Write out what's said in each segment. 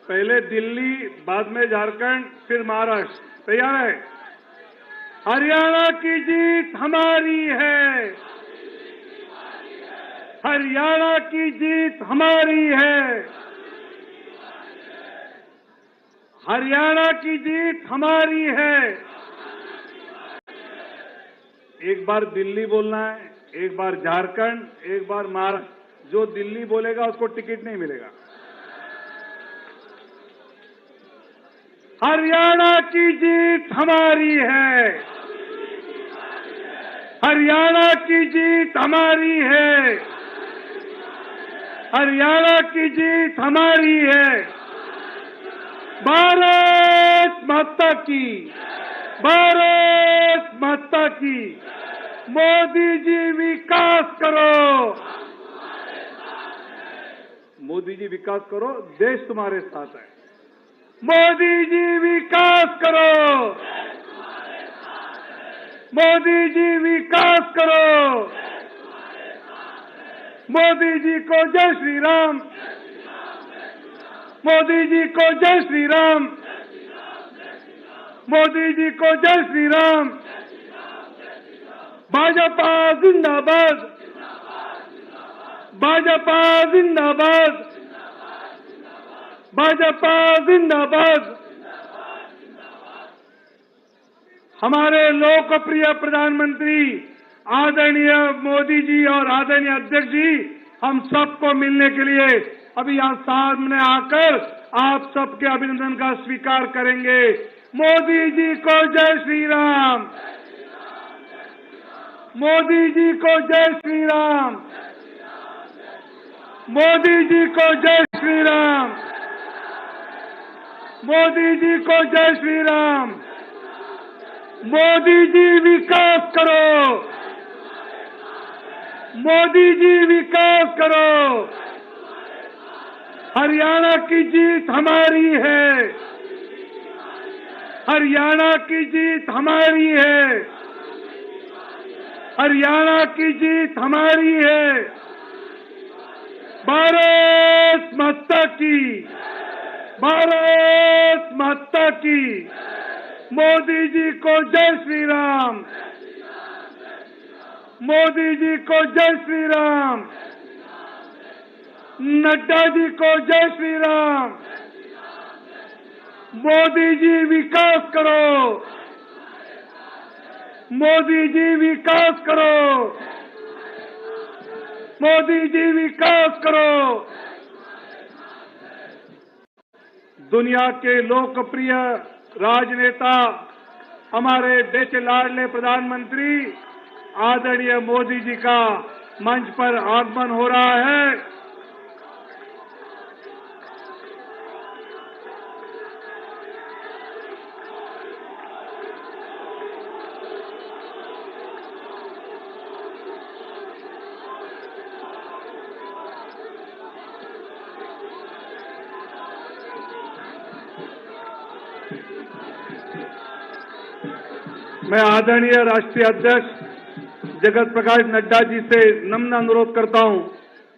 पहले दिल्ली, बाद में झारखंड, फिर महाराष्ट्र। तैयार है? हरियाणा की जीत हमारी है। हरियाणा की जीत हमारी है। हरियाणा की जीत हमारी है। एक बार दिल्ली बोलना है, एक बार झारखंड, एक बार महाराष्ट्र। जो दिल्ली बोलेगा उसको टिकट नहीं मिलेगा। हरियाणा की जीत हमारी है। हरियाणा की जीत हमारी है। हरियाणा की जीत हमारी है। भारत माता की, भारत माता की। मोदी जी विकास करो। मोदी जी विकास करो, देश तुम्हारे साथ है। मोदी जी विकास करो। मोदी जी विकास करो। मोदी जी को जय श्री राम। मोदी जी को जय श्री राम। मोदी जी को जय श्री राम। भाजपा जिंदाबाद। भाजपा जिंदाबाद। भाजपा जिंदाबाद। हमारे लोकप्रिय प्रधानमंत्री आदरणीय मोदी जी और आदरणीय अध्यक्ष जी हम सबको मिलने के लिए अभी यहां सामने आकर आप सबके अभिनंदन का स्वीकार करेंगे। मोदी जी को जय श्री राम। मोदी जी को जय श्री राम। मोदी जी को जय श्री राम। मोदी जी को जय श्री राम। मोदी जी विकास करो। मोदी जी विकास करो। हरियाणा की जीत हमारी है। हरियाणा की जीत हमारी है। हरियाणा की जीत हमारी है। भारत माता की, भारत माता की। मोदी जी को जय श्री राम। मोदी जी को जय श्री राम। नड्डा जी को जय श्री राम। मोदी जी विकास करो। मोदी जी विकास करो। मोदी जी विकास करो। दुनिया के लोकप्रिय राजनेता हमारे देश के लाडले प्रधानमंत्री आदरणीय मोदी जी का मंच पर आगमन हो रहा है। मैं आदरणीय राष्ट्रीय अध्यक्ष जगत प्रकाश नड्डा जी से नम्र अनुरोध करता हूं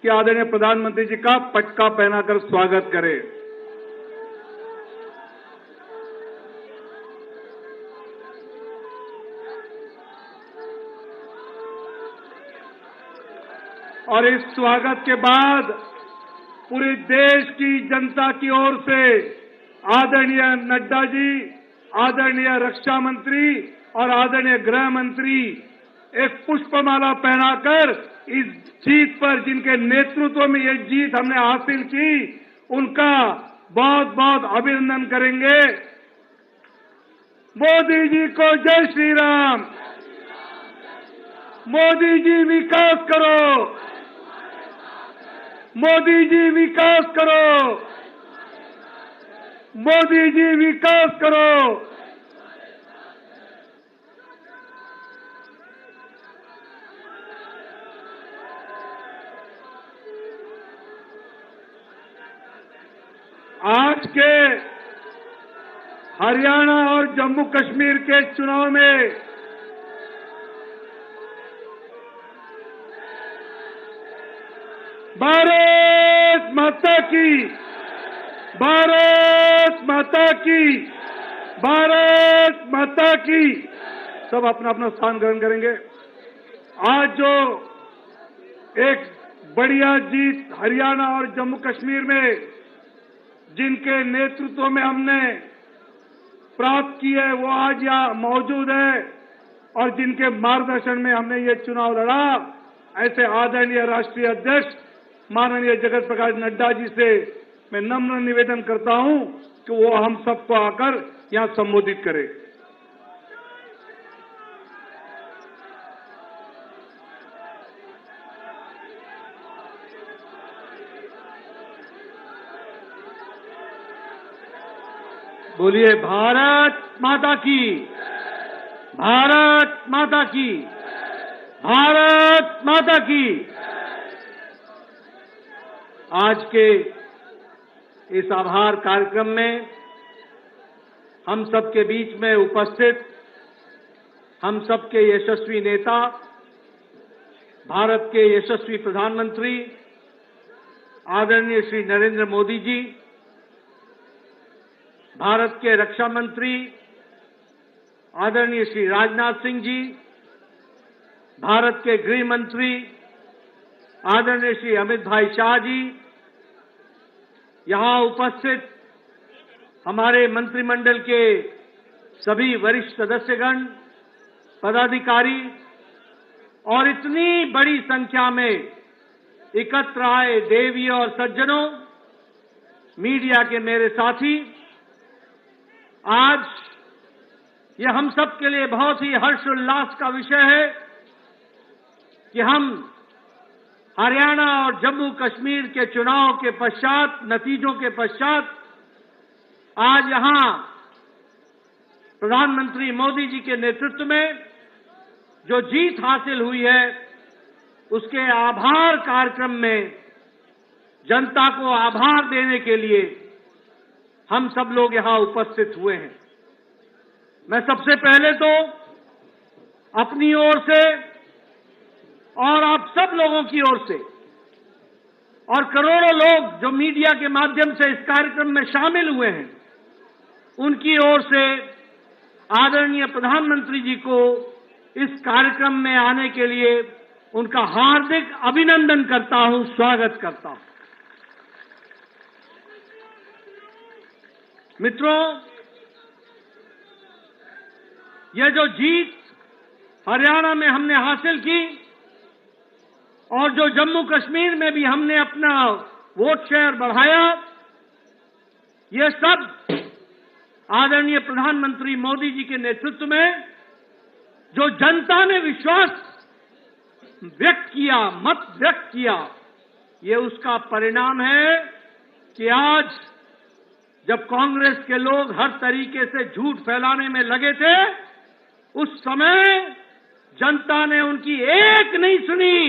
कि आदरणीय प्रधानमंत्री जी का पटका पहनाकर स्वागत करें। और इस स्वागत के बाद पूरे देश की जनता की ओर से आदरणीय नड्डा जी, आदरणीय रक्षा मंत्री और आदरणीय गृह मंत्री एक पुष्पमाला पहनाकर इस जीत पर, जिनके नेतृत्व में ये जीत हमने हासिल की, उनका बहुत बहुत अभिनंदन करेंगे। मोदी जी को जय श्री राम। मोदी जी विकास करो। मोदी जी विकास करो। मोदी जी विकास करो। आज के हरियाणा और जम्मू कश्मीर के चुनाव में भारत माता की, भारत माता की, भारत माता की। सब अपना अपना स्थान ग्रहण करेंगे। आज जो एक बढ़िया जीत हरियाणा और जम्मू कश्मीर में जिनके नेतृत्व में हमने प्राप्त की है, वो आज यहाँ मौजूद है और जिनके मार्गदर्शन में हमने ये चुनाव लड़ा, ऐसे आदरणीय राष्ट्रीय अध्यक्ष माननीय जगत प्रकाश नड्डा जी से मैं नम्र निवेदन करता हूं कि वो हम सबको आकर यहां संबोधित करें। बोलिए भारत माता की, भारत माता की, भारत माता की। आज के इस आभार कार्यक्रम में हम सबके बीच में उपस्थित हम सबके यशस्वी नेता, भारत के यशस्वी प्रधानमंत्री आदरणीय श्री नरेंद्र मोदी जी, भारत के रक्षा मंत्री आदरणीय श्री राजनाथ सिंह जी, भारत के गृह मंत्री आदरणीय श्री अमित भाई शाह जी, यहां उपस्थित हमारे मंत्रिमंडल के सभी वरिष्ठ सदस्यगण, पदाधिकारी और इतनी बड़ी संख्या में एकत्र आए देवी और सज्जनों, मीडिया के मेरे साथी, आज यह हम सब के लिए बहुत ही हर्षोल्लास का विषय है कि हम हरियाणा और जम्मू कश्मीर के चुनाव के पश्चात, नतीजों के पश्चात आज यहां प्रधानमंत्री मोदी जी के नेतृत्व में जो जीत हासिल हुई है, उसके आभार कार्यक्रम में जनता को आभार देने के लिए हम सब लोग यहां उपस्थित हुए हैं। मैं सबसे पहले तो अपनी ओर से और आप सब लोगों की ओर से और करोड़ों लोग जो मीडिया के माध्यम से इस कार्यक्रम में शामिल हुए हैं, उनकी ओर से आदरणीय प्रधानमंत्री जी को इस कार्यक्रम में आने के लिए उनका हार्दिक अभिनंदन करता हूं, स्वागत करता हूं। मित्रों, यह जो जीत हरियाणा में हमने हासिल की और जो जम्मू कश्मीर में भी हमने अपना वोट शेयर बढ़ाया, ये सब आदरणीय प्रधानमंत्री मोदी जी के नेतृत्व में जो जनता ने विश्वास व्यक्त किया, मत व्यक्त किया, ये उसका परिणाम है कि आज जब कांग्रेस के लोग हर तरीके से झूठ फैलाने में लगे थे, उस समय जनता ने उनकी एक नहीं सुनी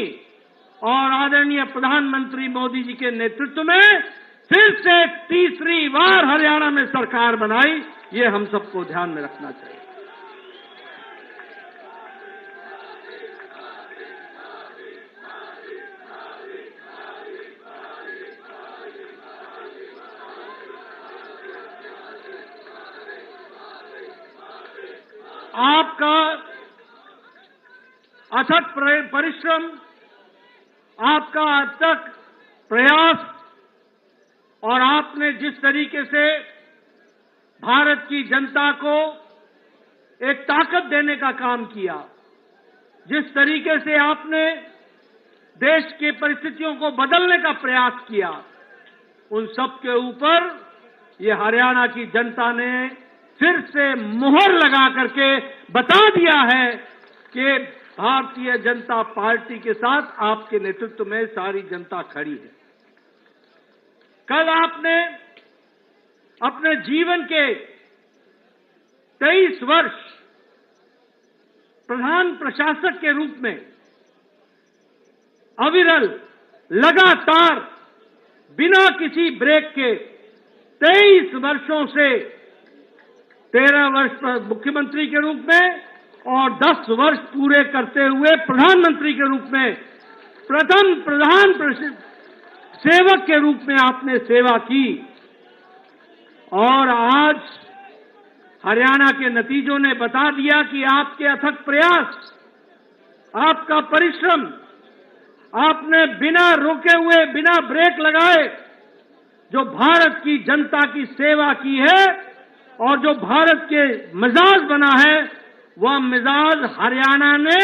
और आदरणीय प्रधानमंत्री मोदी जी के नेतृत्व में फिर से तीसरी बार हरियाणा में सरकार बनाई। ये हम सबको ध्यान में रखना चाहिए। आपका अथक परिश्रम, आपका अथक प्रयास और आपने जिस तरीके से भारत की जनता को एक ताकत देने का काम किया, जिस तरीके से आपने देश की परिस्थितियों को बदलने का प्रयास किया, उन सब के ऊपर ये हरियाणा की जनता ने फिर से मुहर लगा करके बता दिया है कि भारतीय जनता पार्टी के साथ आपके नेतृत्व में सारी जनता खड़ी है। कल आपने अपने जीवन के 23 वर्ष प्रधान प्रशासक के रूप में अविरल, लगातार, बिना किसी ब्रेक के 23 वर्षों से 13 वर्ष पर मुख्यमंत्री के रूप में और 10 वर्ष पूरे करते हुए प्रधानमंत्री के रूप में प्रथम प्रधान सेवक के रूप में आपने सेवा की और आज हरियाणा के नतीजों ने बता दिया कि आपके अथक प्रयास, आपका परिश्रम, आपने बिना रुके हुए, बिना ब्रेक लगाए जो भारत की जनता की सेवा की है और जो भारत के मिजाज बना है, वह मिजाज हरियाणा ने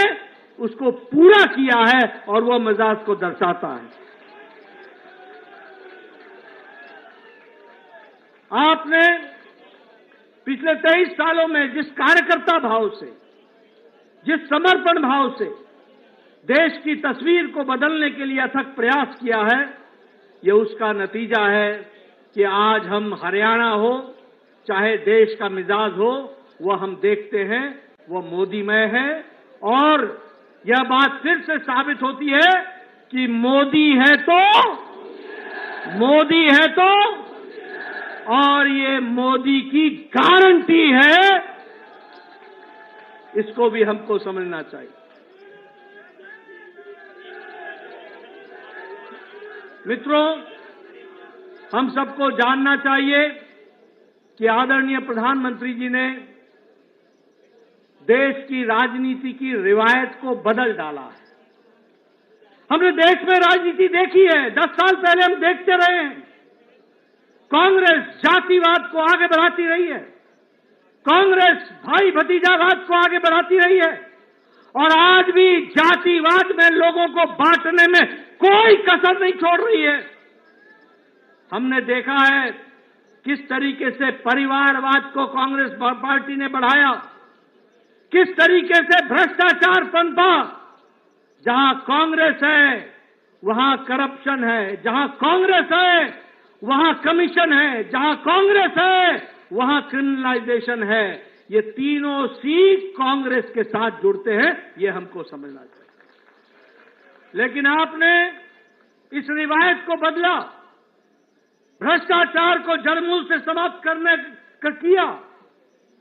उसको पूरा किया है और वह मिजाज को दर्शाता है। आपने पिछले 23 सालों में जिस कार्यकर्ता भाव से, जिस समर्पण भाव से देश की तस्वीर को बदलने के लिए अथक प्रयास किया है, ये उसका नतीजा है कि आज हम हरियाणा हो चाहे देश का मिजाज हो, वह हम देखते हैं वह मोदीमय है। और यह बात फिर से साबित होती है कि मोदी है तो और ये मोदी की गारंटी है, इसको भी हमको समझना चाहिए। मित्रों, हम सबको जानना चाहिए कि आदरणीय प्रधानमंत्री जी ने देश की राजनीति की रिवायत को बदल डाला है। हमने देश में राजनीति देखी है, 10 साल पहले हम देखते रहे हैं। कांग्रेस जातिवाद को आगे बढ़ाती रही है, कांग्रेस भाई भतीजावाद को आगे बढ़ाती रही है और आज भी जातिवाद में लोगों को बांटने में कोई कसर नहीं छोड़ रही है। हमने देखा है किस तरीके से परिवारवाद को कांग्रेस पार्टी ने बढ़ाया, किस तरीके से भ्रष्टाचार पनपा। जहां कांग्रेस है वहां करप्शन है, जहां कांग्रेस है वहां कमीशन है, जहां कांग्रेस है वहां क्रिमिनलाइजेशन है। ये तीनों सी कांग्रेस के साथ जुड़ते हैं, ये हमको समझना चाहिए। लेकिन आपने इस रिवायत को बदला, भ्रष्टाचार को जड़मूल से समाप्त करने का किया।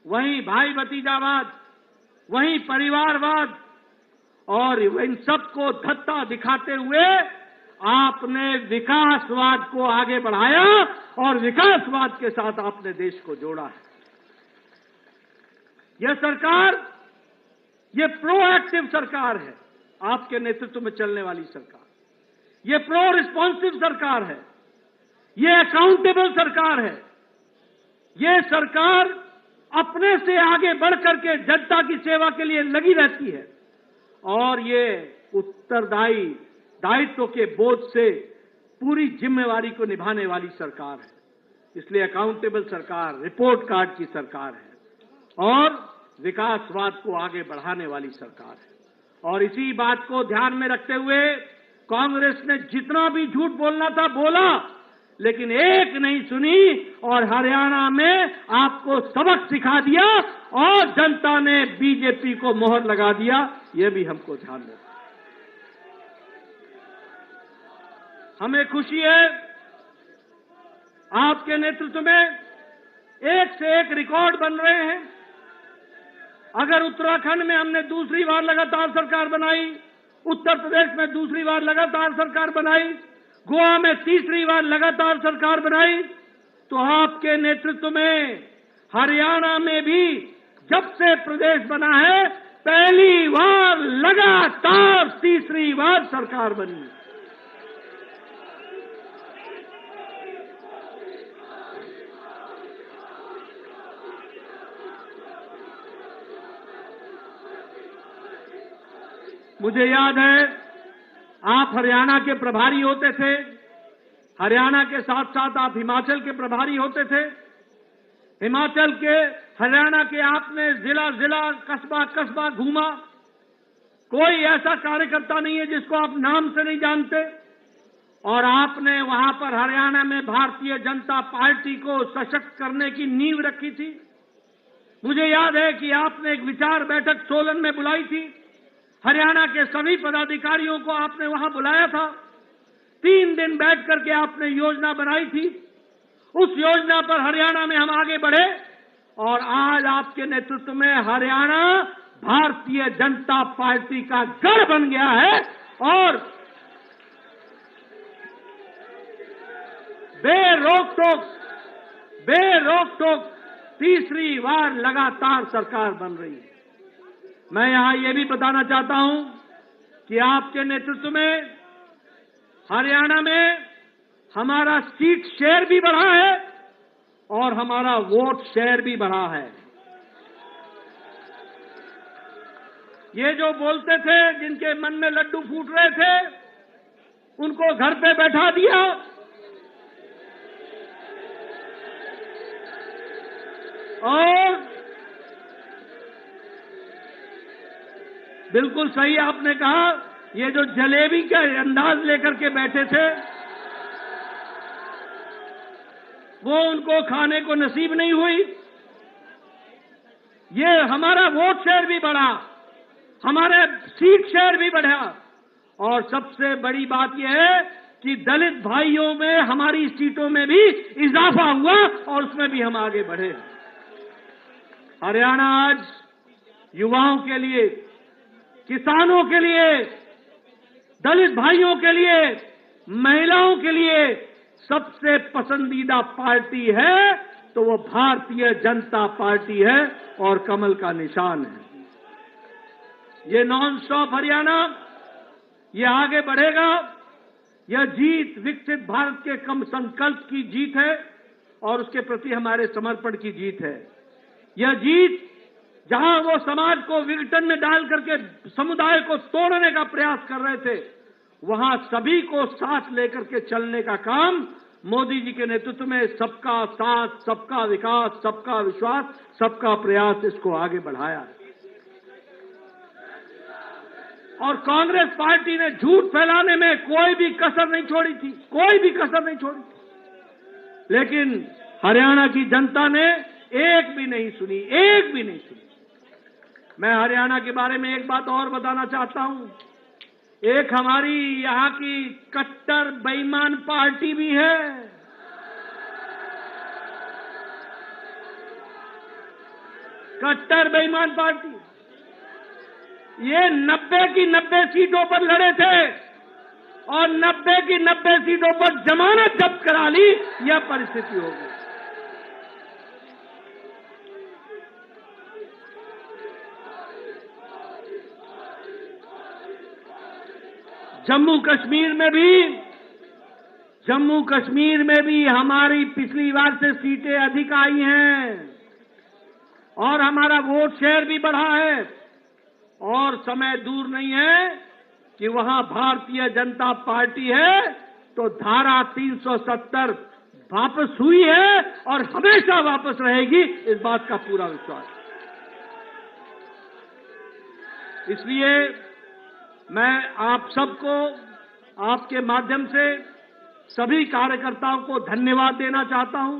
वहीं भाई भतीजावाद, वहीं परिवारवाद और इन सबको धत्ता दिखाते हुए आपने विकासवाद को आगे बढ़ाया और विकासवाद के साथ आपने देश को जोड़ा है। यह सरकार, ये प्रोएक्टिव सरकार है, आपके नेतृत्व में चलने वाली सरकार। ये प्रो रिस्पॉन्सिव सरकार है, ये अकाउंटेबल सरकार है। ये सरकार अपने से आगे बढ़कर के जनता की सेवा के लिए लगी रहती है और ये उत्तरदायी दायित्व के बोझ से पूरी जिम्मेवारी को निभाने वाली सरकार है। इसलिए अकाउंटेबल सरकार, रिपोर्ट कार्ड की सरकार है और विकासवाद को आगे बढ़ाने वाली सरकार है। और इसी बात को ध्यान में रखते हुए कांग्रेस ने जितना भी झूठ बोलना था बोला, लेकिन एक नहीं सुनी और हरियाणा में आपको सबक सिखा दिया और जनता ने बीजेपी को मोहर लगा दिया। यह भी हमको ध्यान रखना। हमें खुशी है आपके नेतृत्व में एक से एक रिकॉर्ड बन रहे हैं। अगर उत्तराखंड में हमने दूसरी बार लगातार सरकार बनाई, उत्तर प्रदेश में दूसरी बार लगातार सरकार बनाई, गोवा में तीसरी बार लगातार सरकार बनाई, तो आपके नेतृत्व में हरियाणा में भी जब से प्रदेश बना है पहली बार लगातार तीसरी बार सरकार बनी। मुझे याद है आप हरियाणा के प्रभारी होते थे, हरियाणा के साथ साथ आप हिमाचल के प्रभारी होते थे। हिमाचल के, हरियाणा के आपने जिला जिला, कस्बा कस्बा घूमा। कोई ऐसा कार्यकर्ता नहीं है जिसको आप नाम से नहीं जानते। और आपने वहां पर हरियाणा में भारतीय जनता पार्टी को सशक्त करने की नींव रखी थी। मुझे याद है कि आपने एक विचार बैठक सोलन में बुलाई थी, हरियाणा के सभी पदाधिकारियों को आपने वहां बुलाया था। 3 दिन बैठ करके आपने योजना बनाई थी। उस योजना पर हरियाणा में हम आगे बढ़े और आज आपके नेतृत्व में हरियाणा भारतीय जनता पार्टी का गढ़ बन गया है और बेरोक टोक तीसरी बार लगातार सरकार बन रही है। मैं यहां ये भी बताना चाहता हूं कि आपके नेतृत्व में हरियाणा में हमारा सीट शेयर भी बढ़ा है और हमारा वोट शेयर भी बढ़ा है। ये जो बोलते थे, जिनके मन में लड्डू फूट रहे थे, उनको घर पे बैठा दिया और बिल्कुल सही आपने कहा, ये जो जलेबी का अंदाज लेकर के बैठे थे वो उनको खाने को नसीब नहीं हुई। ये हमारा वोट शेयर भी बढ़ा, हमारे सीट शेयर भी बढ़ा और सबसे बड़ी बात यह है कि दलित भाइयों में हमारी सीटों में भी इजाफा हुआ और उसमें भी हम आगे बढ़े। हरियाणा आज युवाओं के लिए, किसानों के लिए, दलित भाइयों के लिए, महिलाओं के लिए सबसे पसंदीदा पार्टी है तो वो भारतीय जनता पार्टी है और कमल का निशान है। ये नॉन स्टॉप हरियाणा, ये आगे बढ़ेगा। यह जीत विकसित भारत के कम संकल्प की जीत है और उसके प्रति हमारे समर्पण की जीत है। यह जीत जहां वो समाज को विघटन में डाल करके समुदाय को तोड़ने का प्रयास कर रहे थे, वहां सभी को साथ लेकर के चलने का काम मोदी जी के नेतृत्व में सबका साथ, सबका विकास, सबका विश्वास, सबका प्रयास, इसको आगे बढ़ाया है। और कांग्रेस पार्टी ने झूठ फैलाने में कोई भी कसर नहीं छोड़ी थी, कोई भी कसर नहीं छोड़ी थी, लेकिन हरियाणा की जनता ने एक भी नहीं सुनी, एक भी नहीं सुनी। मैं हरियाणा के बारे में एक बात और बताना चाहता हूं। एक हमारी यहां की कट्टर बेईमान पार्टी भी है। कट्टर बेईमान पार्टी, ये 90 की 90 सीटों पर लड़े थे और 90 की 90 सीटों पर जमानत जब्त करा ली। यह परिस्थिति हो गई। जम्मू कश्मीर में भी हमारी पिछली बार से सीटें अधिक आई हैं और हमारा वोट शेयर भी बढ़ा है और समय दूर नहीं है कि वहां भारतीय जनता पार्टी है तो धारा 370 वापस हुई है और हमेशा वापस रहेगी, इस बात का पूरा विश्वास है। इसलिए मैं आप सबको आपके माध्यम से सभी कार्यकर्ताओं को धन्यवाद देना चाहता हूं।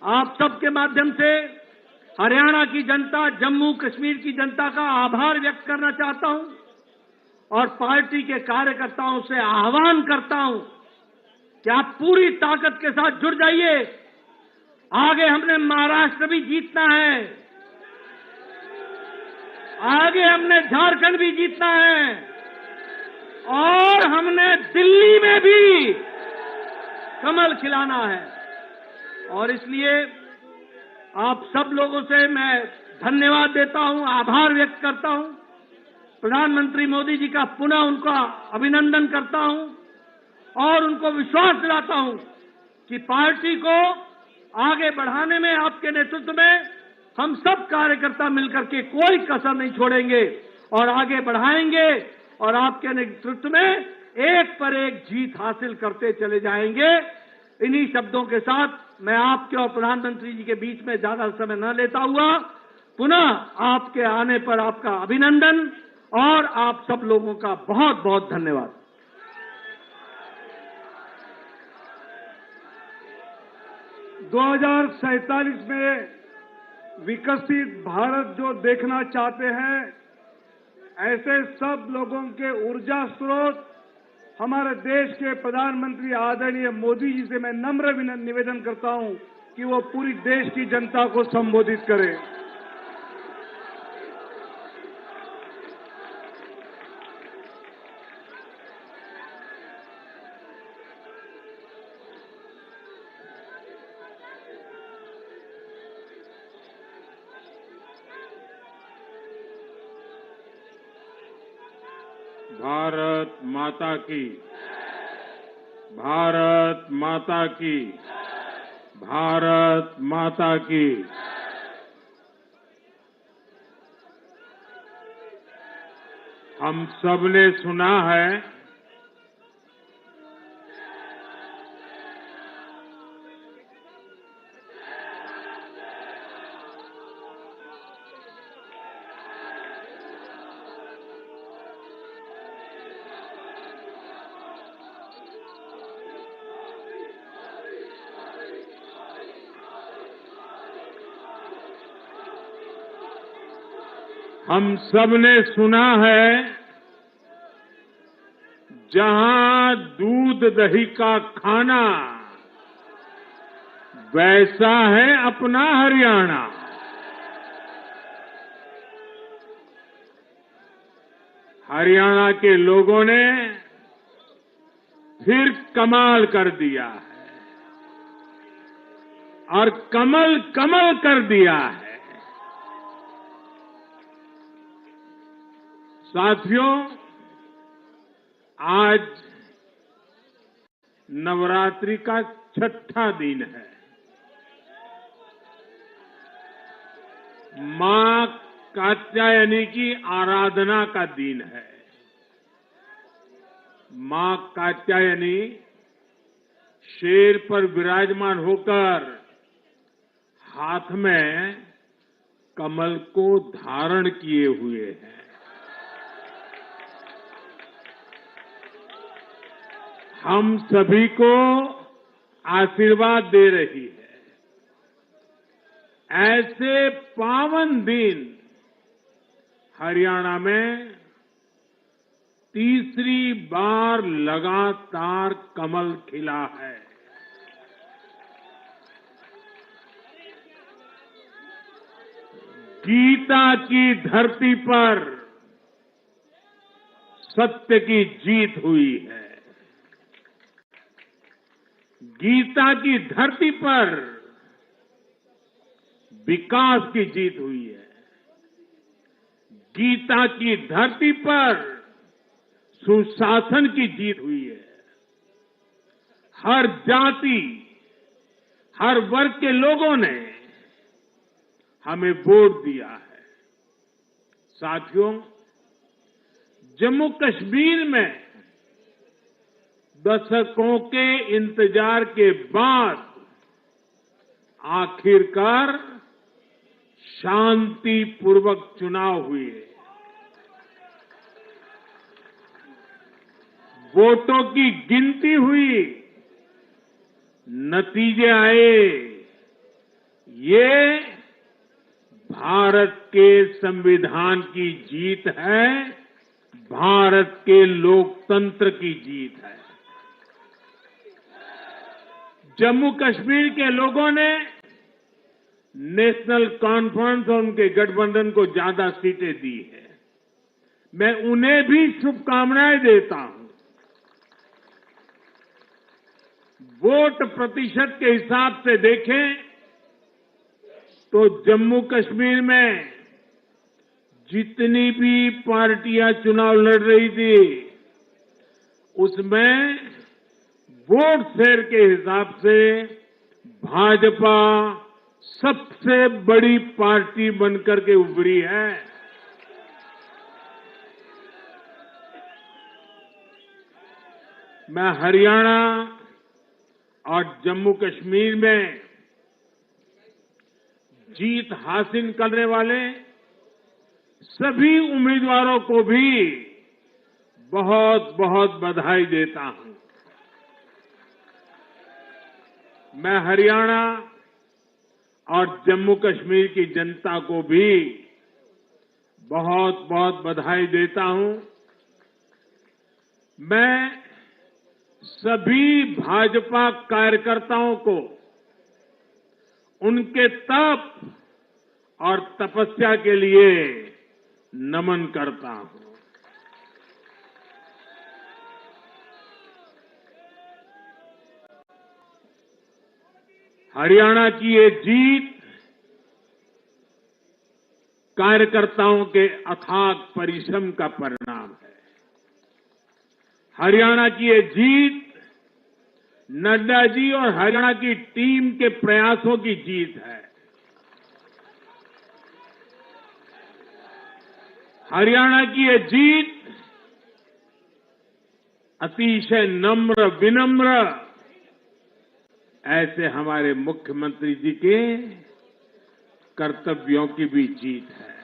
आप सबके माध्यम से हरियाणा की जनता, जम्मू कश्मीर की जनता का आभार व्यक्त करना चाहता हूं और पार्टी के कार्यकर्ताओं से आह्वान करता हूं कि आप पूरी ताकत के साथ जुड़ जाइए। आगे हमने महाराष्ट्र भी जीतना है, आगे हमने झारखंड भी जीतना है और हमने दिल्ली में भी कमल खिलाना है। और इसलिए आप सब लोगों से मैं धन्यवाद देता हूं, आभार व्यक्त करता हूं, प्रधानमंत्री मोदी जी का पुनः उनका अभिनंदन करता हूं और उनको विश्वास दिलाता हूं कि पार्टी को आगे बढ़ाने में आपके नेतृत्व में हम सब कार्यकर्ता मिलकर के कोई कसर नहीं छोड़ेंगे और आगे बढ़ाएंगे और आपके नेतृत्व में एक पर एक जीत हासिल करते चले जाएंगे। इन्हीं शब्दों के साथ मैं आपके और प्रधानमंत्री जी के बीच में ज्यादा समय न लेता हुआ पुनः आपके आने पर आपका अभिनंदन और आप सब लोगों का बहुत बहुत धन्यवाद। दो 2047 में विकसित भारत जो देखना चाहते हैं, ऐसे सब लोगों के ऊर्जा स्रोत हमारे देश के प्रधानमंत्री आदरणीय मोदी जी से मैं नम्र निवेदन करता हूं कि वो पूरी देश की जनता को संबोधित करें। भारत माता की, भारत माता की, भारत माता की। हम सबने सुना है हम सबने सुना है जहां दूध दही का खाना वैसा है अपना हरियाणा। हरियाणा के लोगों ने फिर कमाल कर दिया है और कमल कमल कर दिया है। साथियों, आज नवरात्रि का छठा दिन है। मां कात्यायनी की आराधना का दिन है। मां कात्यायनी शेर पर विराजमान होकर हाथ में कमल को धारण किए हुए हैं। हम सभी को आशीर्वाद दे रही है। ऐसे पावन दिन हरियाणा में तीसरी बार लगातार कमल खिला है। गीता की धरती पर सत्य की जीत हुई है। गीता की धरती पर विकास की जीत हुई है। गीता की धरती पर सुशासन की जीत हुई है। हर जाति, हर वर्ग के लोगों ने हमें वोट दिया है। साथियों, जम्मू कश्मीर में दशकों के इंतजार के बाद आखिरकार शांतिपूर्वक चुनाव हुए। वोटों की गिनती हुई, नतीजे आए। ये भारत के संविधान की जीत है, भारत के लोकतंत्र की जीत है। जम्मू कश्मीर के लोगों ने नेशनल कॉन्फ्रेंस और उनके गठबंधन को ज्यादा सीटें दी है। मैं उन्हें भी शुभकामनाएं देता हूं। वोट प्रतिशत के हिसाब से देखें तो जम्मू कश्मीर में जितनी भी पार्टियां चुनाव लड़ रही थी उसमें वोट शेयर के हिसाब से भाजपा सबसे बड़ी पार्टी बनकर के उभरी है। मैं हरियाणा और जम्मू कश्मीर में जीत हासिल करने वाले सभी उम्मीदवारों को भी बहुत बहुत बधाई देता हूं। मैं हरियाणा और जम्मू कश्मीर की जनता को भी बहुत बहुत बधाई देता हूं। मैं सभी भाजपा कार्यकर्ताओं को उनके तप और तपस्या के लिए नमन करता हूं। हरियाणा की ये जीत कार्यकर्ताओं के अथाक परिश्रम का परिणाम है। हरियाणा की ये जीत नड्डा जी और हरियाणा की टीम के प्रयासों की जीत है। हरियाणा की ये जीत अतिशय नम्र विनम्र ऐसे हमारे मुख्यमंत्री जी के कर्तव्यों की भी जीत है।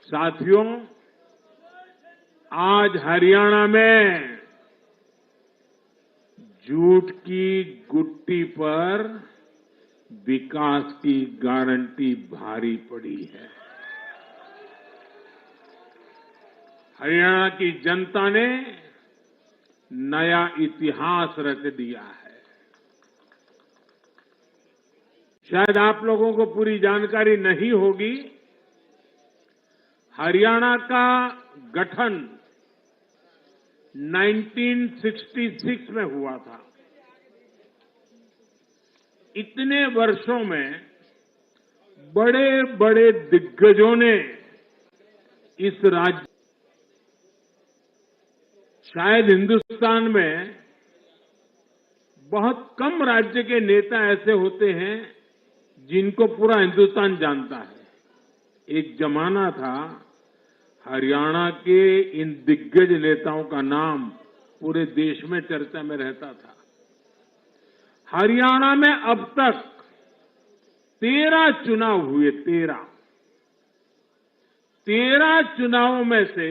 साथियों, आज हरियाणा में झूठ की गुट्टी पर विकास की गारंटी भारी पड़ी है। हरियाणा की जनता ने नया इतिहास रच दिया है। शायद आप लोगों को पूरी जानकारी नहीं होगी, हरियाणा का गठन 1966 में हुआ था। इतने वर्षों में बड़े बड़े दिग्गजों ने इस राज्य, शायद हिंदुस्तान में बहुत कम राज्य के नेता ऐसे होते हैं जिनको पूरा हिंदुस्तान जानता है। एक जमाना था हरियाणा के इन दिग्गज नेताओं का नाम पूरे देश में चर्चा में रहता था। हरियाणा में अब तक 13 चुनाव हुए। 13 चुनावों में से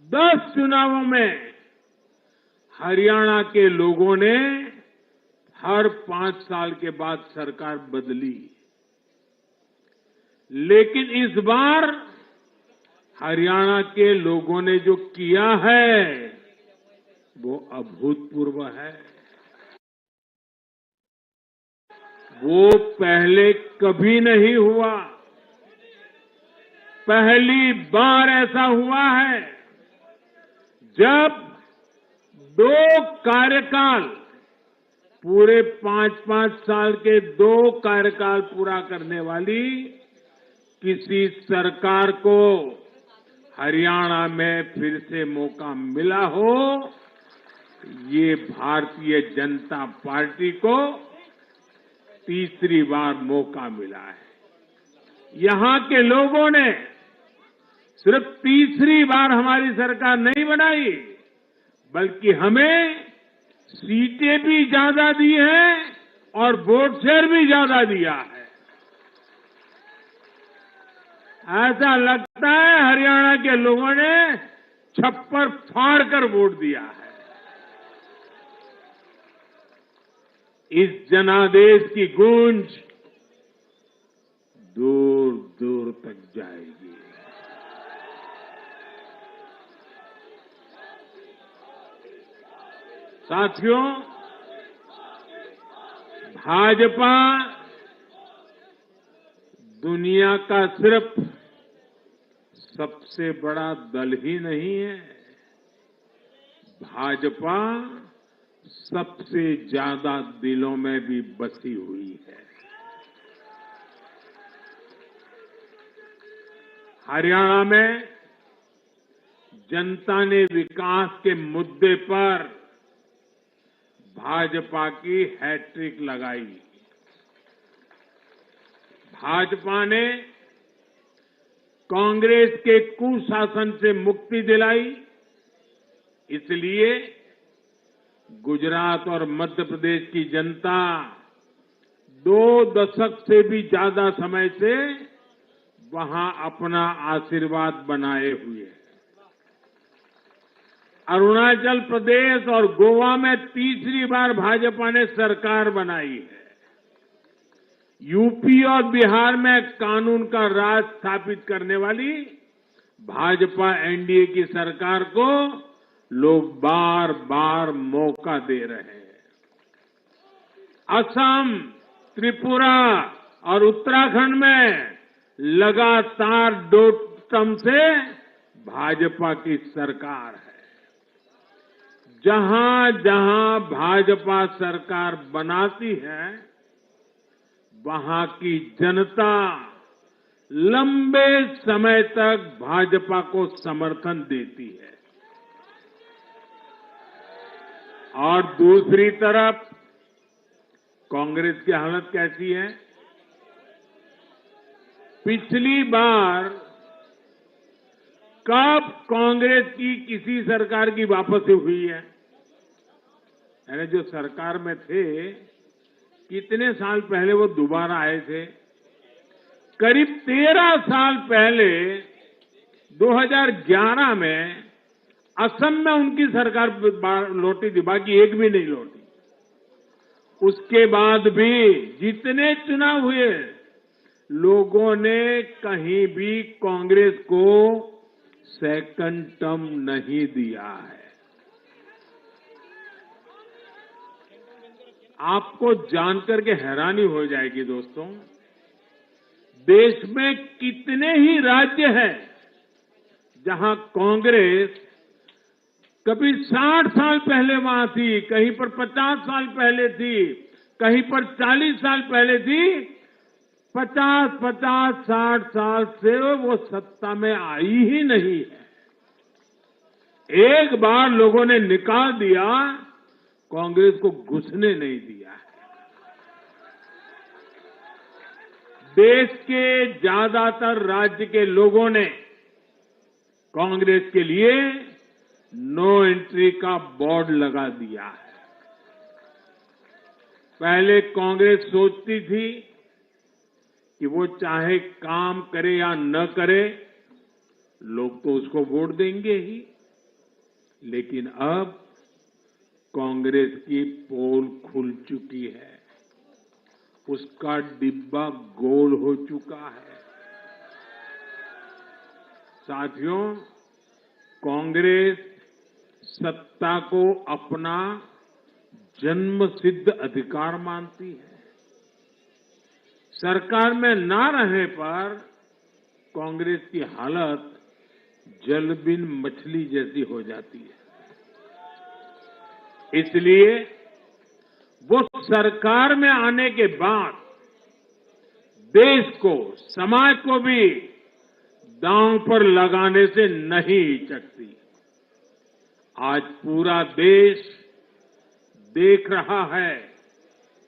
10 चुनावों में हरियाणा के लोगों ने हर 5 साल के बाद सरकार बदली, लेकिन इस बार हरियाणा के लोगों ने जो किया है वो अभूतपूर्व है। वो पहले कभी नहीं हुआ। पहली बार ऐसा हुआ है जब 2 कार्यकाल, पूरे 5-5 साल के 2 कार्यकाल पूरा करने वाली किसी सरकार को हरियाणा में फिर से मौका मिला हो। ये भारतीय जनता पार्टी को तीसरी बार मौका मिला है। यहां के लोगों ने सिर्फ तीसरी बार हमारी सरकार नहीं बनाई, बल्कि हमें सीटें भी ज्यादा दी हैं और वोट शेयर भी ज्यादा दिया है। ऐसा लगता है हरियाणा के लोगों ने छप्पर फाड़ कर वोट दिया है। इस जनादेश की गूंज दूर दूर तक जाएगी। साथियों, भाजपा दुनिया का सिर्फ सबसे बड़ा दल ही नहीं है, भाजपा सबसे ज्यादा दिलों में भी बसी हुई है। हरियाणा में जनता ने विकास के मुद्दे पर भाजपा की हैट्रिक लगाई। भाजपा ने कांग्रेस के कुशासन से मुक्ति दिलाई, इसलिए गुजरात और मध्य प्रदेश की जनता 2 दशक से भी ज्यादा समय से वहां अपना आशीर्वाद बनाए हुए है। अरुणाचल प्रदेश और गोवा में तीसरी बार भाजपा ने सरकार बनाई है। यूपी और बिहार में कानून का राज स्थापित करने वाली भाजपा एनडीए की सरकार को लोग बार बार मौका दे रहे हैं। असम, त्रिपुरा और उत्तराखंड में लगातार 2 टर्म से भाजपा की सरकार है। जहां जहां भाजपा सरकार बनाती है, वहां की जनता लंबे समय तक भाजपा को समर्थन देती है और दूसरी तरफ कांग्रेस की हालत कैसी है? पिछली बार कब कांग्रेस की किसी सरकार की वापसी हुई है? यानी जो सरकार में थे, कितने साल पहले वो दोबारा आए थे? करीब 13 साल पहले 2011 में असम में उनकी सरकार लौटी थी, बाकी एक भी नहीं लौटी। उसके बाद भी जितने चुनाव हुए, लोगों ने कहीं भी कांग्रेस को सेकंड टर्म नहीं दिया है। आपको जानकर के हैरानी हो जाएगी दोस्तों, देश में कितने ही राज्य हैं जहां कांग्रेस कभी 60 साल पहले वहां थी, कहीं पर 50 साल पहले थी, कहीं पर 40 साल पहले थी, 50-60 साल से वो सत्ता में आई ही नहीं है। एक बार लोगों ने निकाल दिया, कांग्रेस को घुसने नहीं दिया है। देश के ज्यादातर राज्य के लोगों ने कांग्रेस के लिए नो एंट्री का बोर्ड लगा दिया है। पहले कांग्रेस सोचती थी कि वो चाहे काम करे या न करे, लोग तो उसको वोट देंगे ही। लेकिन अब कांग्रेस की पोल खुल चुकी है, उसका डिब्बा गोल हो चुका है। साथियों, कांग्रेस सत्ता को अपना जन्मसिद्ध अधिकार मानती है। सरकार में ना रहने पर कांग्रेस की हालत जल बिन मछली जैसी हो जाती है। इसलिए वो सरकार में आने के बाद देश को, समाज को भी दांव पर लगाने से नहीं हिचकती। आज पूरा देश देख रहा है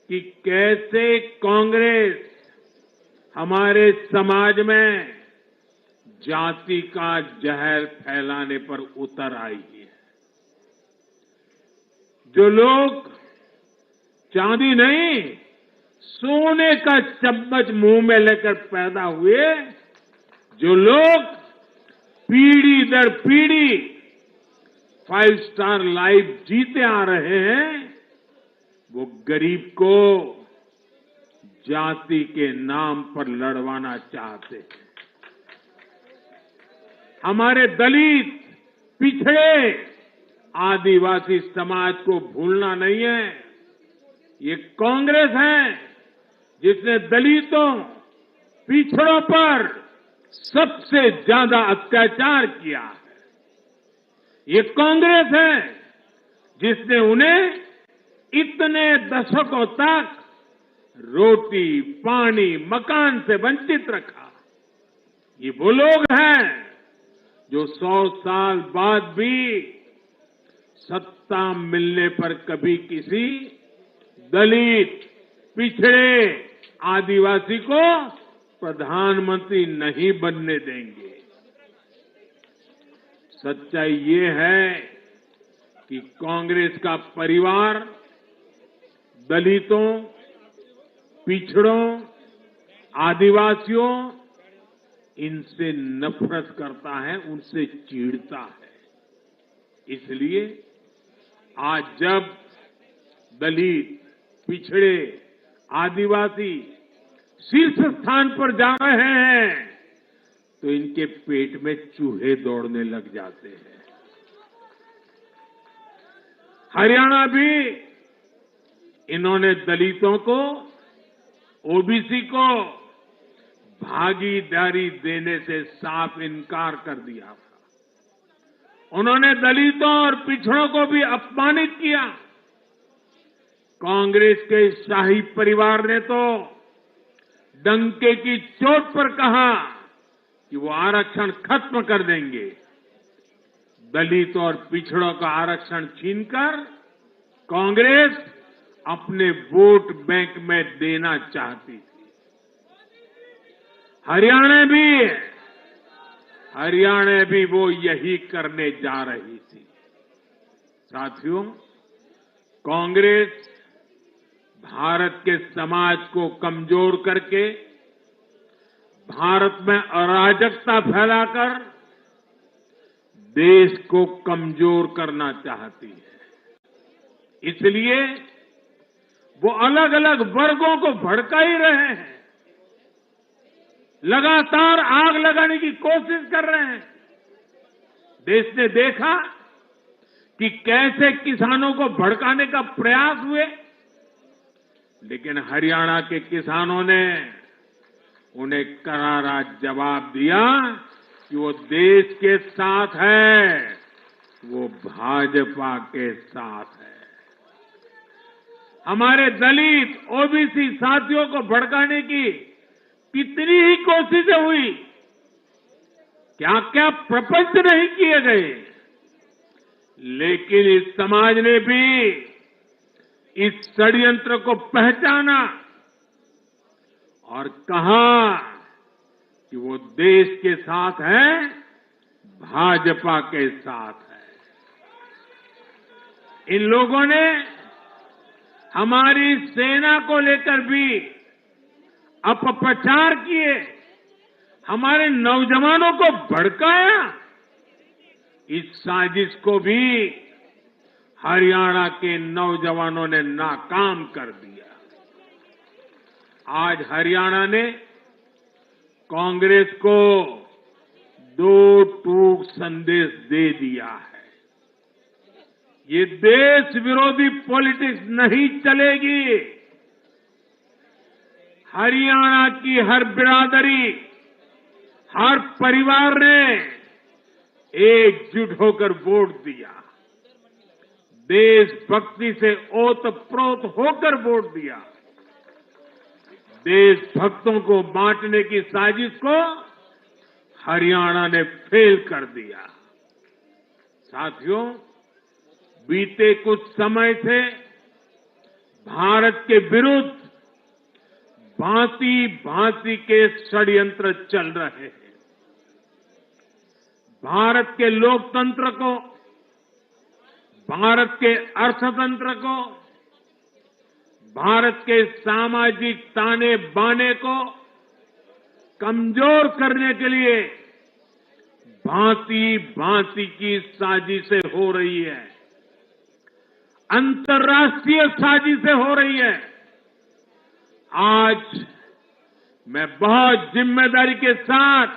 कि कैसे कांग्रेस हमारे समाज में जाति का जहर फैलाने पर उतर आई है। जो लोग चांदी नहीं, सोने का चम्मच मुंह में लेकर पैदा हुए, जो लोग पीढ़ी दर पीढ़ी 5 स्टार लाइफ जीते आ रहे हैं, वो गरीब को जाति के नाम पर लड़वाना चाहते हैं। हमारे दलित, पिछड़े, आदिवासी समाज को भूलना नहीं है। ये कांग्रेस है जिसने दलितों, पिछड़ों पर सबसे ज्यादा अत्याचार किया है। ये कांग्रेस है जिसने उन्हें इतने दशकों तक रोटी, पानी, मकान से वंचित रखा। ये वो लोग हैं जो 100 साल बाद भी सत्ता मिलने पर कभी किसी दलित, पिछड़े, आदिवासी को प्रधानमंत्री नहीं बनने देंगे। सच्चाई ये है कि कांग्रेस का परिवार दलितों, पिछड़ों, आदिवासियों, इनसे नफरत करता है, उनसे चिढ़ता है। इसलिए आज जब दलित, पिछड़े, आदिवासी शीर्ष स्थान पर जा रहे हैं, तो इनके पेट में चूहे दौड़ने लग जाते हैं। हरियाणा भी इन्होंने दलितों को, ओबीसी को भागीदारी देने से साफ इनकार कर दिया था। उन्होंने दलितों और पिछड़ों को भी अपमानित किया। कांग्रेस के शाही परिवार ने तो डंके की चोट पर कहा कि वो आरक्षण खत्म कर देंगे। दलित और पिछड़ों का आरक्षण छीनकर कांग्रेस अपने वोट बैंक में देना चाहती थी। हरियाणा भी वो यही करने जा रही थी। साथियों, कांग्रेस भारत के समाज को कमजोर करके, भारत में अराजकता फैलाकर देश को कमजोर करना चाहती है। इसलिए वो अलग अलग वर्गों को भड़का ही रहे हैं, लगातार आग लगाने की कोशिश कर रहे हैं। देश ने देखा कि कैसे किसानों को भड़काने का प्रयास हुए, लेकिन हरियाणा के किसानों ने उन्हें करारा जवाब दिया कि वो देश के साथ है, वो भाजपा के साथ है। हमारे दलित ओबीसी साथियों को भड़काने की कितनी ही कोशिशें हुई, क्या क्या प्रपंच नहीं किए गए, लेकिन इस समाज ने भी इस षड्यंत्र को पहचाना और कहा कि वो देश के साथ है, भाजपा के साथ है। इन लोगों ने हमारी सेना को लेकर भी अपप्रचार किए, हमारे नौजवानों को भड़काया। इस साजिश को भी हरियाणा के नौजवानों ने नाकाम कर दिया। आज हरियाणा ने कांग्रेस को दो टूक संदेश दे दिया है। ये देश विरोधी पॉलिटिक्स नहीं चलेगी। हरियाणा की हर बिरादरी, हर परिवार ने एकजुट होकर वोट दिया, देशभक्ति से ओतप्रोत होकर वोट दिया। देशभक्तों को बांटने की साजिश को हरियाणा ने फेल कर दिया। साथियों, बीते कुछ समय से भारत के विरुद्ध भांति भांति के षड्यंत्र चल रहे हैं। भारत के लोकतंत्र को, भारत के अर्थतंत्र को, भारत के सामाजिक ताने बाने को कमजोर करने के लिए भांति भांति की साजिशें हो रही है, अंतर्राष्ट्रीय साजिशें हो रही है। आज मैं बहुत जिम्मेदारी के साथ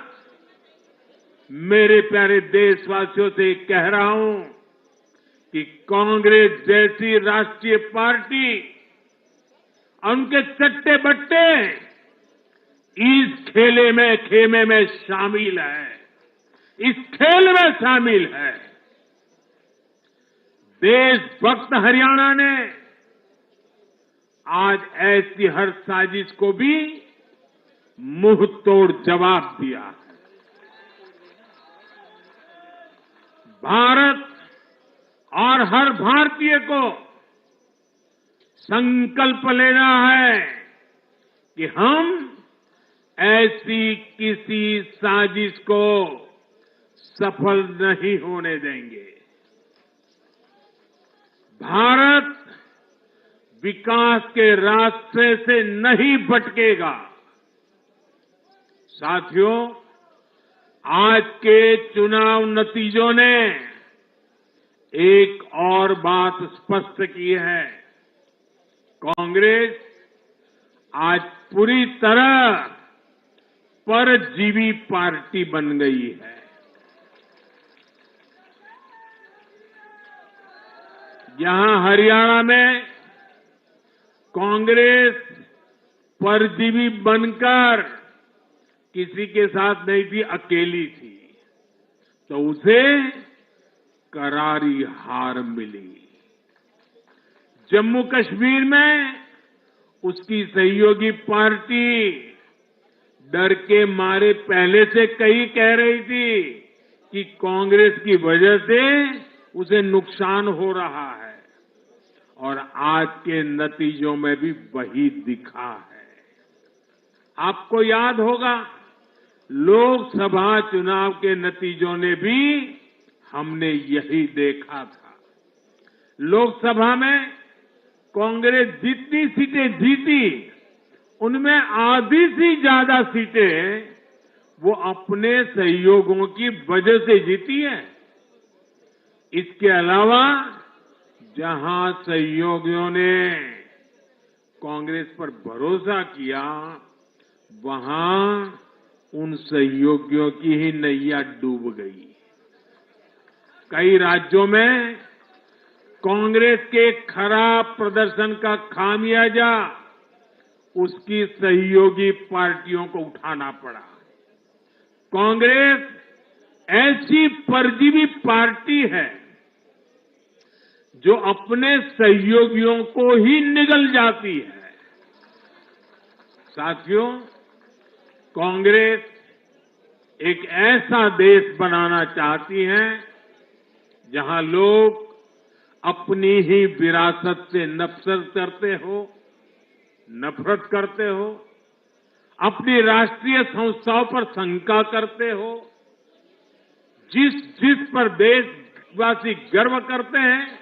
मेरे प्यारे देशवासियों से कह रहा हूं कि कांग्रेस जैसी राष्ट्रीय पार्टी और उनके चट्टे बट्टे इस खेमे में शामिल है, इस खेल में शामिल है। देशभक्त हरियाणा ने आज ऐसी हर साजिश को भी मुंह तोड़ जवाब दिया है। भारत और हर भारतीय को संकल्प लेना है कि हम ऐसी किसी साजिश को सफल नहीं होने देंगे। भारत विकास के रास्ते से नहीं भटकेगा। साथियों, आज के चुनाव नतीजों ने एक और बात स्पष्ट की है। कांग्रेस आज पूरी तरह परजीवी पार्टी बन गई है। यहां हरियाणा में कांग्रेस परजीवी बनकर किसी के साथ नहीं थी, अकेली थी, तो उसे करारी हार मिली। जम्मू कश्मीर में उसकी सहयोगी पार्टी डर के मारे पहले से कई कह रही थी कि कांग्रेस की वजह से उसे नुकसान हो रहा है और आज के नतीजों में भी वही दिखा है। आपको याद होगा लोकसभा चुनाव के नतीजों ने भी हमने यही देखा था। लोकसभा में कांग्रेस जितनी सीटें जीती उनमें आधी से ज्यादा सीटें वो अपने सहयोगियों की वजह से जीती है। इसके अलावा जहां सहयोगियों ने कांग्रेस पर भरोसा किया वहां उन सहयोगियों की ही नैया डूब गई। कई राज्यों में कांग्रेस के खराब प्रदर्शन का खामियाजा उसकी सहयोगी पार्टियों को उठाना पड़ा। कांग्रेस ऐसी परजीवी पार्टी है जो अपने सहयोगियों को ही निगल जाती है। साथियों, कांग्रेस एक ऐसा देश बनाना चाहती है जहां लोग अपनी ही विरासत से नफरत करते हो, अपनी राष्ट्रीय संस्थाओं पर शंका करते हो, जिस पर देशवासी गर्व करते हैं,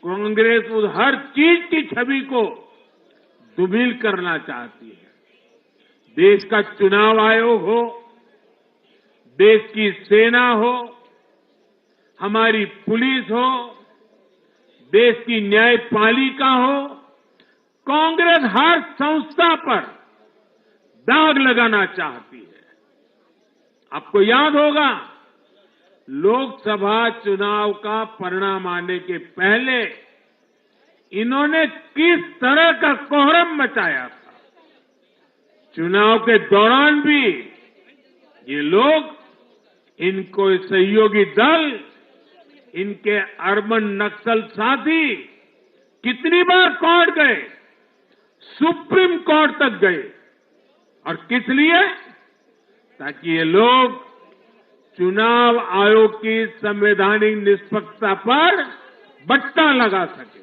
कांग्रेस उस हर चीज की छवि को धूमिल करना चाहती है। देश का चुनाव आयोग हो, देश की सेना हो, हमारी पुलिस हो, देश की न्यायपालिका हो, कांग्रेस हर संस्था पर दाग लगाना चाहती है। आपको याद होगा लोकसभा चुनाव का परिणाम आने के पहले इन्होंने किस तरह का कोहराम मचाया था। चुनाव के दौरान भी ये लोग, इनको सहयोगी दल, इनके अर्बन नक्सल साथी कितनी बार कोर्ट गए, सुप्रीम कोर्ट तक गए। और किस लिए? ताकि ये लोग चुनाव आयोग की संवैधानिक निष्पक्षता पर बट्टा लगा सके।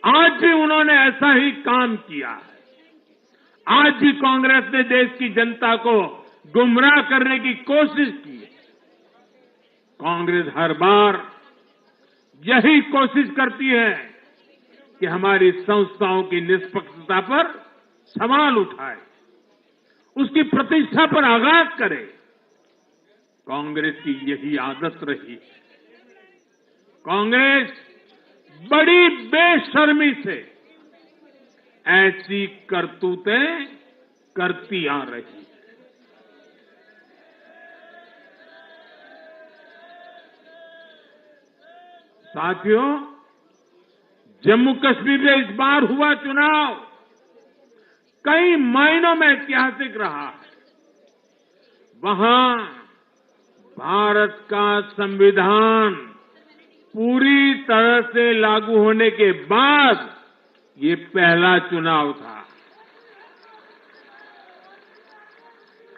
आज भी उन्होंने ऐसा ही काम किया है। आज भी कांग्रेस ने देश की जनता को गुमराह करने की कोशिश की है। कांग्रेस हर बार यही कोशिश करती है कि हमारी संस्थाओं की निष्पक्षता पर सवाल उठाए, उसकी प्रतिष्ठा पर आघात करे। कांग्रेस की यही आदत रही है। कांग्रेस बड़ी बेशर्मी से ऐसी करतूतें करती आ रही है। साथियों, जम्मू कश्मीर में इस बार हुआ चुनाव कई मायनों में ऐतिहासिक रहा है। वहां भारत का संविधान पूरी तरह से लागू होने के बाद ये पहला चुनाव था।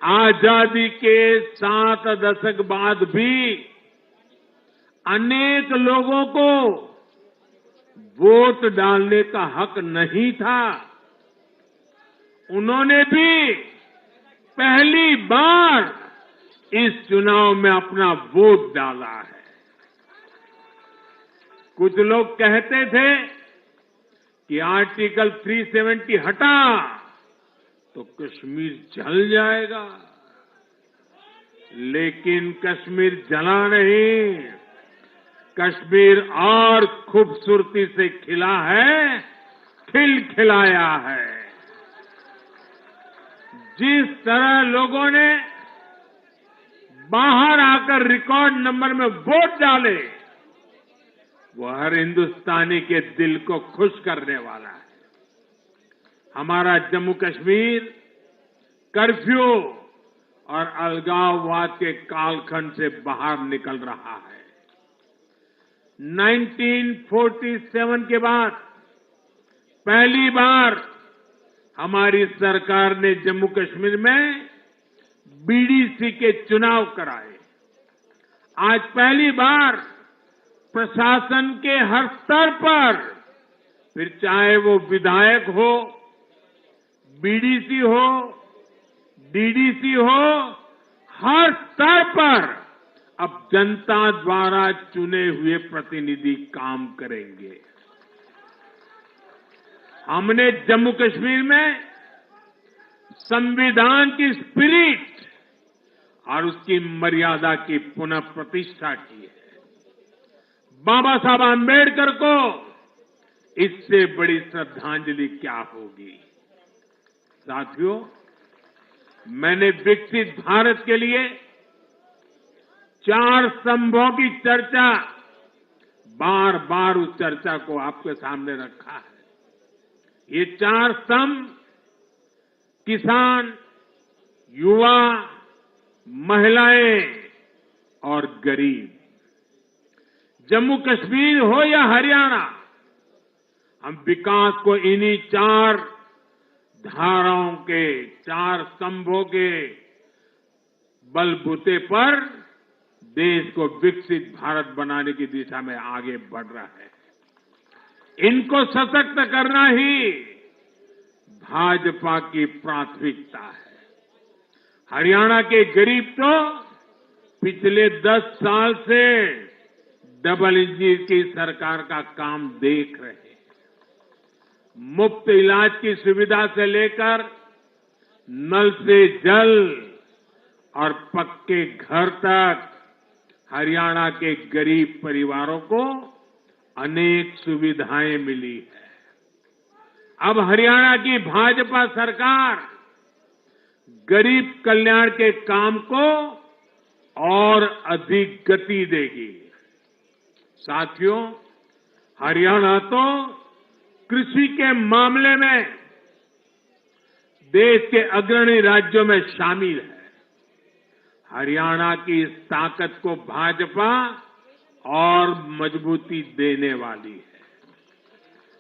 आजादी के 7 दशक बाद भी अनेक लोगों को वोट डालने का हक नहीं था। उन्होंने भी पहली बार इस चुनाव में अपना वोट डाला है। कुछ लोग कहते थे कि आर्टिकल 370 हटा तो कश्मीर जल जाएगा, लेकिन कश्मीर जला नहीं, कश्मीर और खूबसूरती से खिला है, खिलाया है। जिस तरह लोगों ने बाहर आकर रिकॉर्ड नंबर में वोट डाले, वो हर हिंदुस्तानी के दिल को खुश करने वाला है। हमारा जम्मू कश्मीर कर्फ्यू और अलगाववाद के कालखंड से बाहर निकल रहा है। 1947 के बाद पहली बार हमारी सरकार ने जम्मू कश्मीर में बीडीसी के चुनाव कराए। आज पहली बार प्रशासन के हर स्तर पर, फिर चाहे वो विधायक हो, बीडीसी हो, डीडीसी हो, हर स्तर पर अब जनता द्वारा चुने हुए प्रतिनिधि काम करेंगे। हमने जम्मू कश्मीर में संविधान की स्पिरिट और उसकी मर्यादा की पुनः प्रतिष्ठा की है। बाबा साहब आम्बेडकर को इससे बड़ी श्रद्धांजलि क्या होगी। साथियों, मैंने विकसित भारत के लिए 4 स्तंभों की चर्चा बार बार उस चर्चा को आपके सामने रखा है। ये 4 स्तंभ किसान, युवा, महिलाएं और गरीब। जम्मू कश्मीर हो या हरियाणा, हम विकास को इन्हीं 4 धाराओं के, 4 स्तंभों के बलबूते पर देश को विकसित भारत बनाने की दिशा में आगे बढ़ रहा है। इनको सशक्त करना ही भाजपा की प्राथमिकता है। हरियाणा के गरीब तो पिछले 10 साल से डबल इंजन की सरकार का काम देख रहे हैं। मुफ्त इलाज की सुविधा से लेकर नल से जल और पक्के घर तक हरियाणा के गरीब परिवारों को अनेक सुविधाएं मिली है। अब हरियाणा की भाजपा सरकार गरीब कल्याण के काम को और अधिक गति देगी। साथियों, हरियाणा तो कृषि के मामले में देश के अग्रणी राज्यों में शामिल है। हरियाणा की इस ताकत को भाजपा और मजबूती देने वाली है।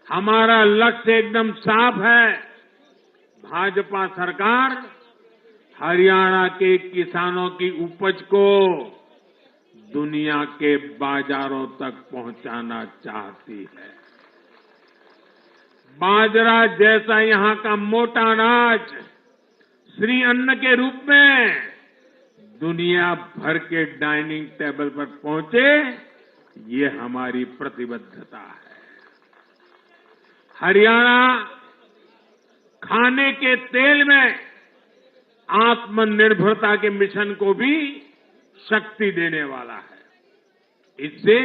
हमारा लक्ष्य एकदम साफ है। भाजपा सरकार हरियाणा के किसानों की उपज को दुनिया के बाजारों तक पहुंचाना चाहती है। बाजरा जैसा यहां का मोटा अनाज श्री अन्न के रूप में दुनिया भर के डाइनिंग टेबल पर पहुंचे, ये हमारी प्रतिबद्धता है। हरियाणा खाने के तेल में आत्मनिर्भरता के मिशन को भी शक्ति देने वाला है। इससे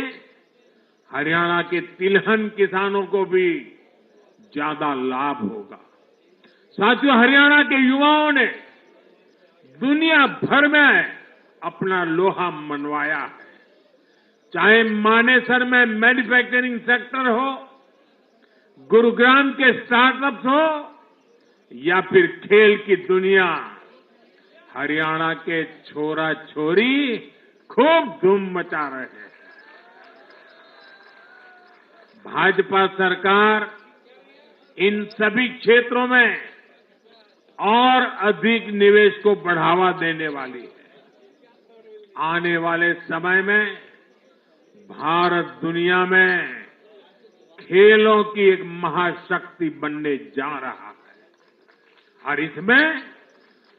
हरियाणा के तिलहन किसानों को भी ज्यादा लाभ होगा। साथियों, हरियाणा के युवाओं ने दुनिया भर में अपना लोहा मनवाया है। चाहे मानेसर में मैन्युफैक्चरिंग सेक्टर हो, गुरुग्राम के स्टार्टअप्स हो या फिर खेल की दुनिया, हरियाणा के छोरा छोरी खूब धूम मचा रहे हैं। भाजपा सरकार इन सभी क्षेत्रों में और अधिक निवेश को बढ़ावा देने वाली है। आने वाले समय में भारत दुनिया में खेलों की एक महाशक्ति बनने जा रहा है और इसमें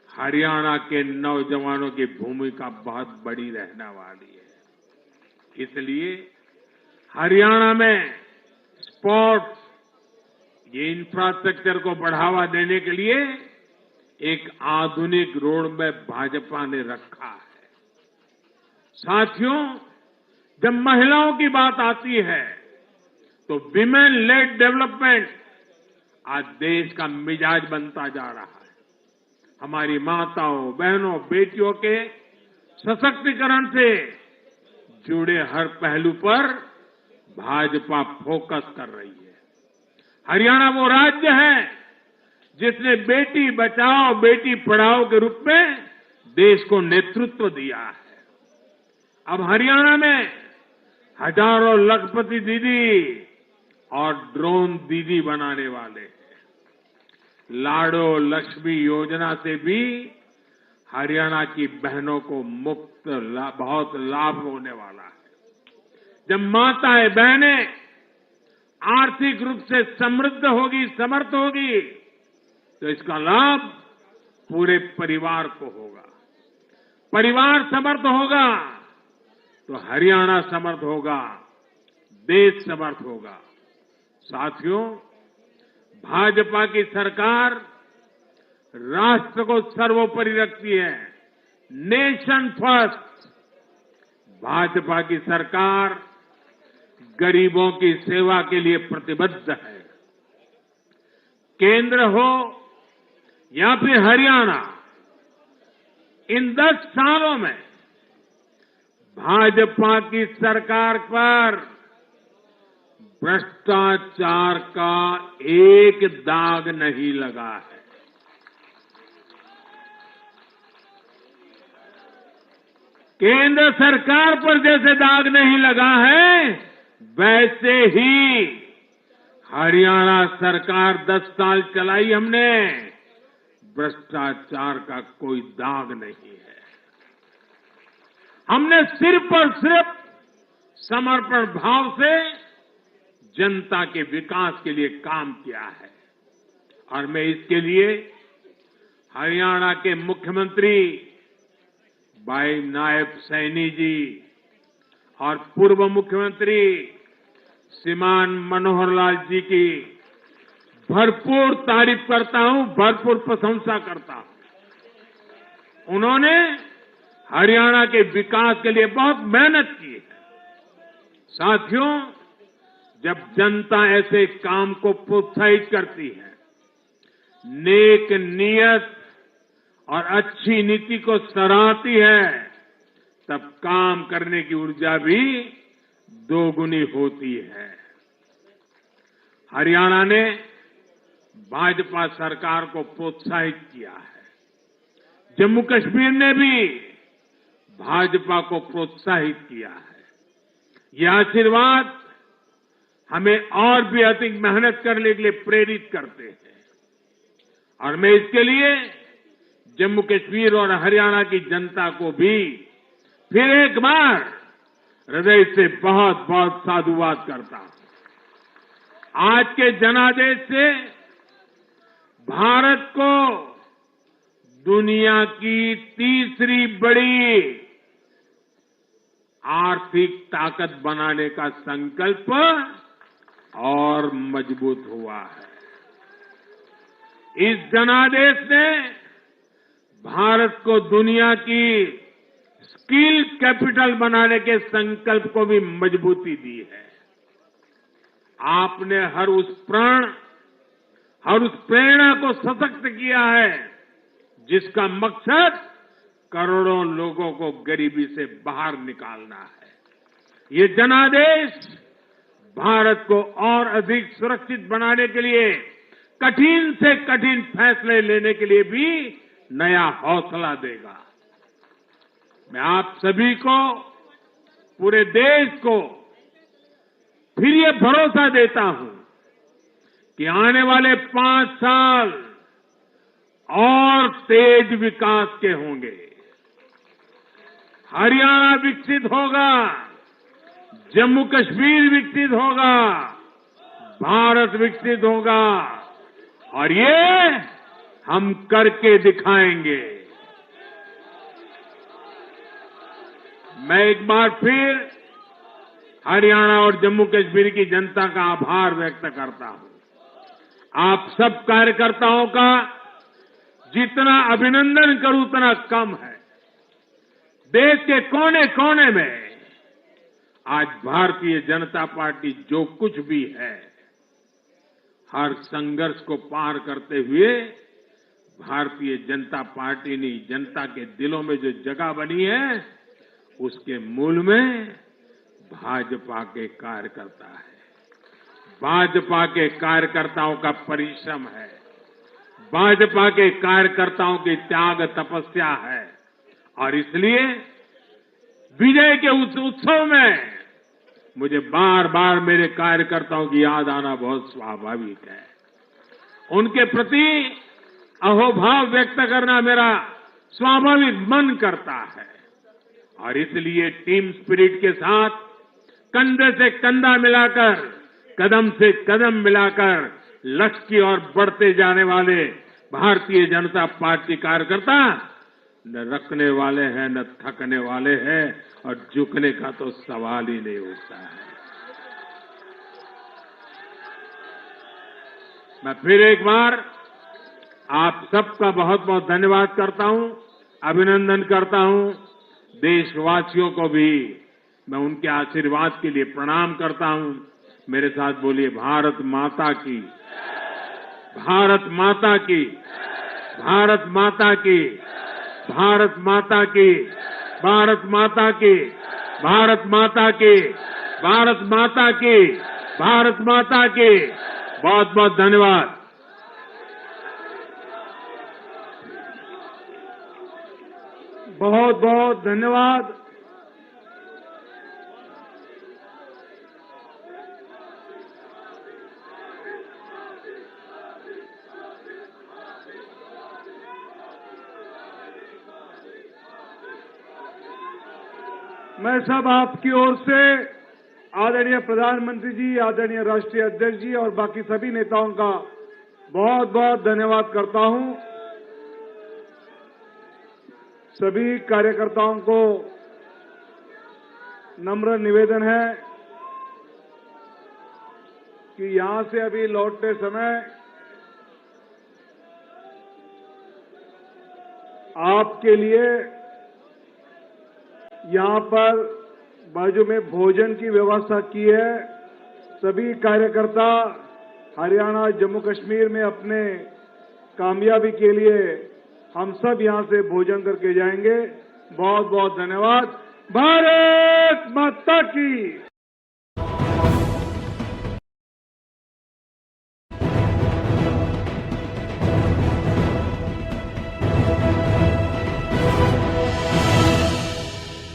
हरियाणा के नौजवानों की भूमिका बहुत बड़ी रहने वाली है। इसलिए हरियाणा में स्पोर्ट्स, ये इंफ्रास्ट्रक्चर को बढ़ावा देने के लिए एक आधुनिक रोड मैप भाजपा ने रखा है। साथियों, जब महिलाओं की बात आती है तो विमेन लेड डेवलपमेंट आज देश का मिजाज बनता जा रहा है। हमारी माताओं, बहनों, बेटियों के सशक्तिकरण से जुड़े हर पहलू पर भाजपा फोकस कर रही है। हरियाणा वो राज्य है जिसने बेटी बचाओ बेटी पढ़ाओ के रूप में देश को नेतृत्व दिया है। अब हरियाणा में हजारों लखपति दीदी और ड्रोन दीदी बनाने वाले हैं। लाडो लक्ष्मी योजना से भी हरियाणा की बहनों को बहुत लाभ होने वाला है। जब माताएं बहनें आर्थिक रूप से समृद्ध होगी, समर्थ होगी, तो इसका लाभ पूरे परिवार को होगा। परिवार समर्थ होगा तो हरियाणा समर्थ होगा, देश समर्थ होगा। साथियों, भाजपा की सरकार राष्ट्र को सर्वोपरि रखती है। Nation first. भाजपा की सरकार गरीबों की सेवा के लिए प्रतिबद्ध है। केंद्र हो या फिर हरियाणा, इन 10 सालों में भाजपा की सरकार पर भ्रष्टाचार का एक दाग नहीं लगा है। केंद्र सरकार पर जैसे दाग नहीं लगा है, वैसे ही हरियाणा सरकार 10 साल चलाई हमने, भ्रष्टाचार का कोई दाग नहीं है। हमने सिर्फ और सिर्फ समर्पण भाव से जनता के विकास के लिए काम किया है और मैं इसके लिए हरियाणा के मुख्यमंत्री भाई नायब सैनी जी और पूर्व मुख्यमंत्री श्रीमान मनोहर लाल जी की भरपूर तारीफ करता हूं, भरपूर प्रशंसा करता हूं। उन्होंने हरियाणा के विकास के लिए बहुत मेहनत की है। साथियों, जब जनता ऐसे काम को प्रोत्साहित करती है, नेक नियत और अच्छी नीति को सराहती है, तब काम करने की ऊर्जा भी दोगुनी होती है। हरियाणा ने भाजपा सरकार को प्रोत्साहित किया है। जम्मू कश्मीर ने भी भाजपा को प्रोत्साहित किया है। ये आशीर्वाद हमें और भी अधिक मेहनत करने के लिए प्रेरित करते हैं और मैं इसके लिए जम्मू कश्मीर और हरियाणा की जनता को भी फिर एक बार हृदय से बहुत बहुत साधुवाद करता हूं। आज के जनादेश से भारत को दुनिया की तीसरी बड़ी आर्थिक ताकत बनाने का संकल्प और मजबूत हुआ है। इस जनादेश ने भारत को दुनिया की स्किल कैपिटल बनाने के संकल्प को भी मजबूती दी है। आपने हर उस प्रेरणा को सशक्त किया है जिसका मकसद करोड़ों लोगों को गरीबी से बाहर निकालना है। ये जनादेश भारत को और अधिक सुरक्षित बनाने के लिए कठिन से कठिन फैसले लेने के लिए भी नया हौसला देगा। मैं आप सभी को, पूरे देश को फिर ये भरोसा देता हूं कि आने वाले 5 साल और तेज विकास के होंगे। हरियाणा विकसित होगा, जम्मू कश्मीर विकसित होगा, भारत विकसित होगा और ये हम करके दिखाएंगे। मैं एक बार फिर हरियाणा और जम्मू कश्मीर की जनता का आभार व्यक्त करता हूं। आप सब कार्यकर्ताओं का जितना अभिनंदन करूं उतना कम है। देश के कोने कोने में आज भारतीय जनता पार्टी जो कुछ भी है, हर संघर्ष को पार करते हुए भारतीय जनता पार्टी ने जनता के दिलों में जो जगह बनी है, उसके मूल में भाजपा के कार्यकर्ता है। भाजपा के कार्यकर्ताओं का परिश्रम है, भाजपा के कार्यकर्ताओं की त्याग तपस्या है और इसलिए विजय के उस उत्सव में मुझे बार बार मेरे कार्यकर्ताओं की याद आना बहुत स्वाभाविक है। उनके प्रति अहोभाव व्यक्त करना मेरा स्वाभाविक मन करता है और इसलिए टीम स्पिरिट के साथ कंधे से कंधा मिलाकर, कदम से कदम मिलाकर लक्ष्य की ओर बढ़ते जाने वाले भारतीय जनता पार्टी कार्यकर्ता न रखने वाले हैं न थकने वाले हैं और झुकने का तो सवाल ही नहीं उठता है। मैं फिर एक बार आप सबका बहुत बहुत धन्यवाद करता हूं, अभिनंदन करता हूं। देशवासियों को भी मैं उनके आशीर्वाद के लिए प्रणाम करता हूं। मेरे साथ बोलिए भारत माता की, भारत माता की, भारत माता की, भारत माता की, भारत माता की, भारत माता की, भारत माता की, भारत माता की। बहुत बहुत धन्यवाद। बहुत बहुत धन्यवाद। मैं सब आपकी ओर से आदरणीय प्रधानमंत्री जी, आदरणीय राष्ट्रीय अध्यक्ष जी और बाकी सभी नेताओं का बहुत बहुत धन्यवाद करता हूं। सभी कार्यकर्ताओं को नम्र निवेदन है कि यहां से अभी लौटते समय आपके लिए यहां पर बाजू में भोजन की व्यवस्था की है। सभी कार्यकर्ता हरियाणा, जम्मू कश्मीर में अपने कामयाबी के लिए हम सब यहां से भोजन करके जाएंगे। बहुत बहुत धन्यवाद। भारत माता की।